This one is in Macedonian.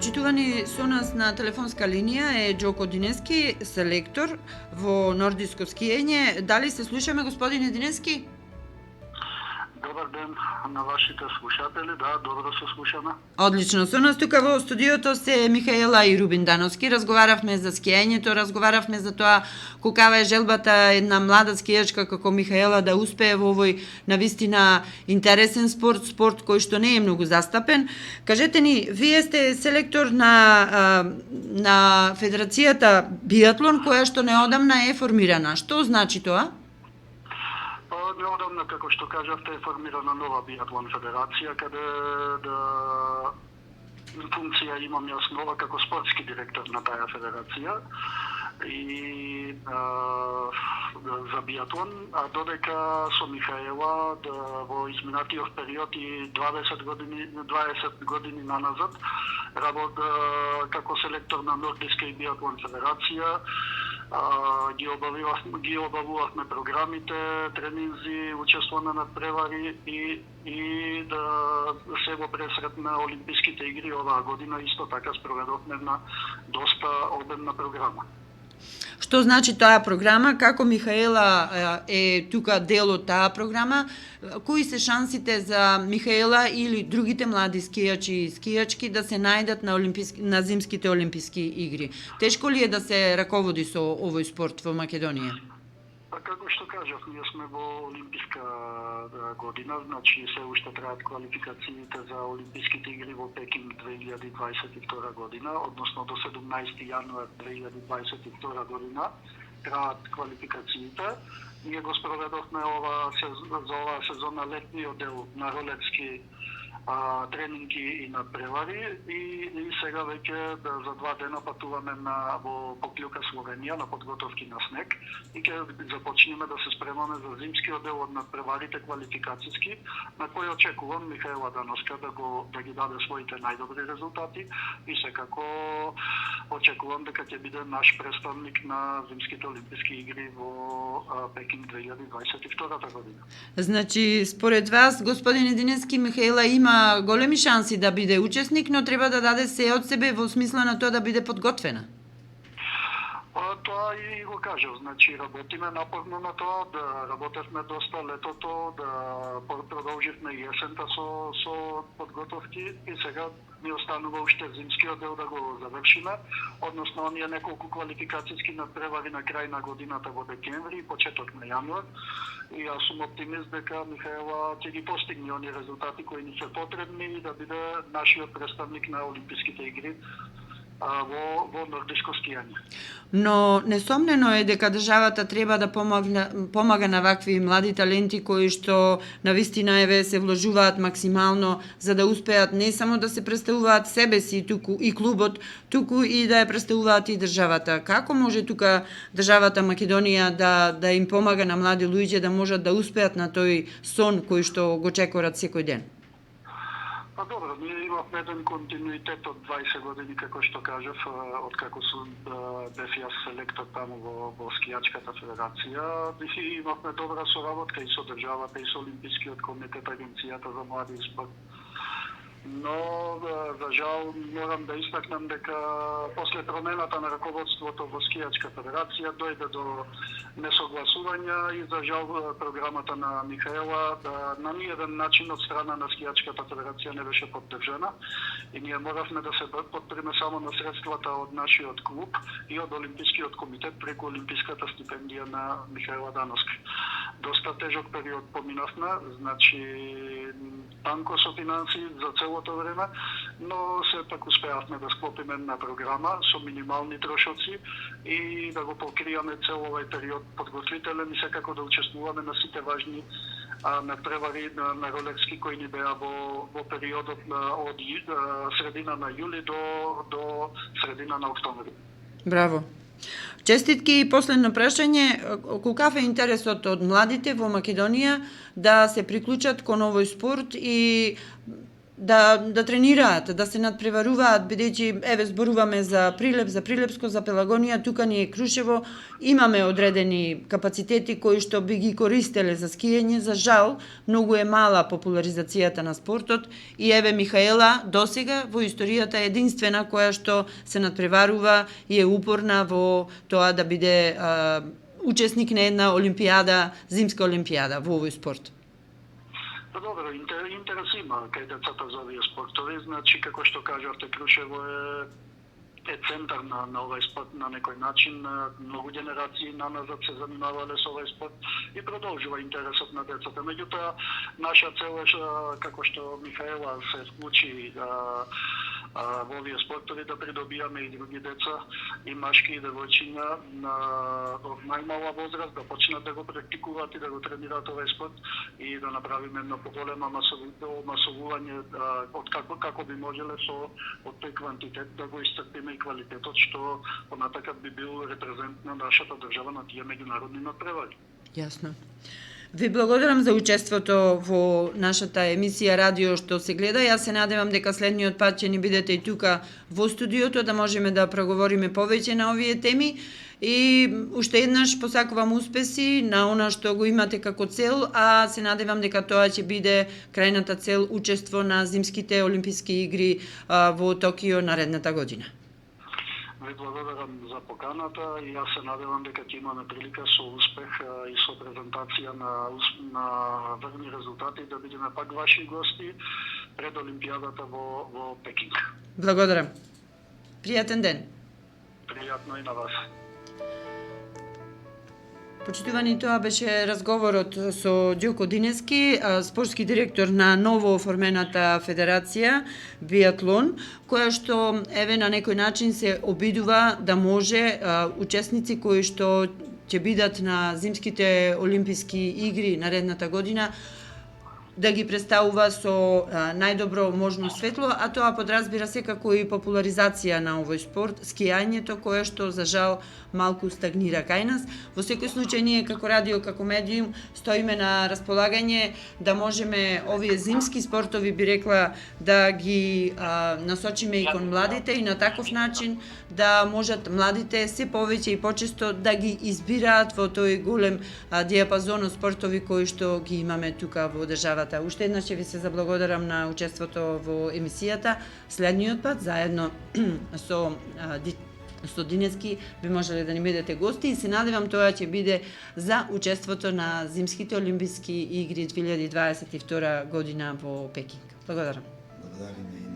Почитувани, со нас на телефонска линија е Џоко Динески, селектор во нордиско скиење. Дали се слушаме, господине Динески? Добар ден на вашите слушатели, да, добро се слушаме. Одлично. Со нас тука во студиото се Михаела и Рубин Дановски. Разговаравме за скиењето, разговаравме за тоа колкава е желбата една млада скијачка како Михаела да успее во овој навистина интересен спорт, спорт кој што не е многу застапен. Кажете ни, вие сте селектор на Федерацијата биатлон која што неодамна е формирана. Што значи тоа? Неодамна, како што кажавте, е формирана нова биатлон федерација, каде функција имам јас нова како спортски директор на таа федерација и за биатлон, а додека со Михаела во изминатиот период и 20 години наназад како селектор на Нордиска и биатлон федерација. Ги обавувавме програмите, тренинзи, учествуваме на превари и да се во пресрет на Олимписките игри оваа година исто така спроведовме на доста обемна програма. Што значи таа програма? Како Михаела е тука дел од таа програма? Кои се шансите за Михаела или другите млади скијачи и скијачки да се најдат на зимските олимписки игри? Тешко ли е да се раководи со овој спорт во Македонија? Како што кажав, ние сме во олимписка година, значи се уште траат квалификациите за Олимписките игри во Пекинг 2022 година, односно до 17 јануар 2022 година траат квалификациите. Ние го спроведовме за оваа сезона летниот дел на ролетски тренинги и на превари и сега веќе за 2 дена патуваме во Поклјука, Словенија на подготовки на снег и ќе започнеме да се спремаме за зимскиот дел од надпреварите квалификацијски, на кој очекувам Михаела Дановска да ги даде своите најдобри резултати и секако очекувам дека ќе биде наш представник на зимските олимписки игри во Пекинг 2022 година. Значи, според вас, господин Динески, Михаела има големи шанси да биде учесник, но треба да даде се од себе во смисла на тоа да биде подготвена. Тоа и го кажав, значи работиме напорно на тоа, да работевме доста летото, да продолживме и есента со подготовки и сега ни останува уште зимскиот дел да го завршиме, односно оние неколку квалификацијски надпревари на крај на годината во декември и почеток на јануар. И јас сум оптимист дека Михаела ќе ги постигне оние резултати кои ни се потребни и да биде нашиот представник на Олимписките игри во нордиско скијање. Но несомнено е дека државата треба да помага на вакви млади таленти кои што навистина се вложуваат максимално за да успеат не само да се представуваат себе си туку и клубот, туку и да ја представуваат и државата. Како може тука државата Македонија да им помага на млади луѓе да можат да успеат на тој сон кој што го чекорат секој ден? Добро, ние имавме еден континуитет од 20 години, како што кажав, од како бев јас селектор таму во скијачката федерација. И имавме добра соработка и со државата, и со Олимпискиот комитет, Агенцијата за млади и спорт. Но, за жал, морам да истакнам дека после промената на раководството во Скијачка федерација дојде до несогласувања и за жал програмата на Михаела на ниеден начин од страна на Скијачката федерација не беше поддржана и ние моравме да се подпреме само на средствата од нашиот клуб и од Олимпискиот комитет преку Олимписката стипендија на Михаела Дановска. Доста тежок период поминавме, значи танко со финансии за целото време, но сепак успеавме да склопиме една програма со минимални трошоци и да го покријаме цел овој период подготвителен и секако да учествуваме на сите важни надпревари на ролетски кои ни беа во периодот од средина на јули до средина на октомври. Браво. Честитки и последно прашање, колкав е интересот од младите во Македонија да се приклучат кон овој спорт и да тренираат, да се надпреваруваат, бидејќи еве зборуваме за Прилеп, за Прилепско, за Пелагонија, тука ни е Крушево, имаме одредени капацитети кои што би ги користеле за скиење. За жал, многу е мала популаризацијата на спортот и еве Михаела досега во историјата е единствена која што се надпреварува и е упорна во тоа да биде учесник на една олимпијада, зимска олимпијада во овој спорт. Па добро, интерес има кај децата за овие спортови, значи како што кажавте, Крушево е центар на овој спорт на некој начин. Многу генерации наназад се занимавале со овој спорт и продолжува интересот на децата. Меѓутоа, наша цел е, како што Михаела се вклучи во овие спортови, да придобијаме и други деца, и машки и девојчиња од најмала возраст да почнат да го практикуваат и да го тренираат овој спорт и да направиме едно поголемо масовување од како би можеле од тој квантитет да го истрпиме и квалитетот што понатака би бил репрезент на нашата држава на тие меѓународни надпревари. Јасно. Ви благодарам за учеството во нашата емисија радио што се гледа. Јас се надевам дека следниот пат ќе ни бидете и тука во студиото да можеме да проговориме повеќе на овие теми. И уште еднаш посакувам успеси на она што го имате како цел, а се надевам дека тоа ќе биде крајната цел учество на зимските олимписки игри во Токио наредната година. Ви благодарам за поканата и јас се надевам дека ќе имаме прилика со успех и со презентација на врни резултати да бидеме пак ваши гости пред Олимпијадата во Пекинг. Благодарам. Пријатен ден. Пријатно и на вас. Почитувани, тоа беше разговорот со Ѓоко Динески, спортски директор на ново оформената федерација биатлон, која што еве на некој начин се обидува да може учесници кои што ќе бидат на зимските олимписки игри наредната година да ги представува со најдобро можно светло, а тоа подразбира секако и популаризација на овој спорт, скијањето, кое што за жал малку стагнира кај нас. Во секој случај ние како радио, како медиум стоиме на располагање да можеме овие зимски спортови, би рекла, да ги насочиме и кон младите и на таков начин да можат младите се повеќе и почесто да ги избираат во тој голем диапазон од спортови кои што ги имаме тука во државата. Уште еднаш ќе ви се заблагодарам на учеството во емисијата. Следниот пат заедно со Динески би можеле да ни бидете гости и се надевам тоа ќе биде за учеството на зимските олимписки игри 2022 година во Пекинг. Благодарам. Благодариме.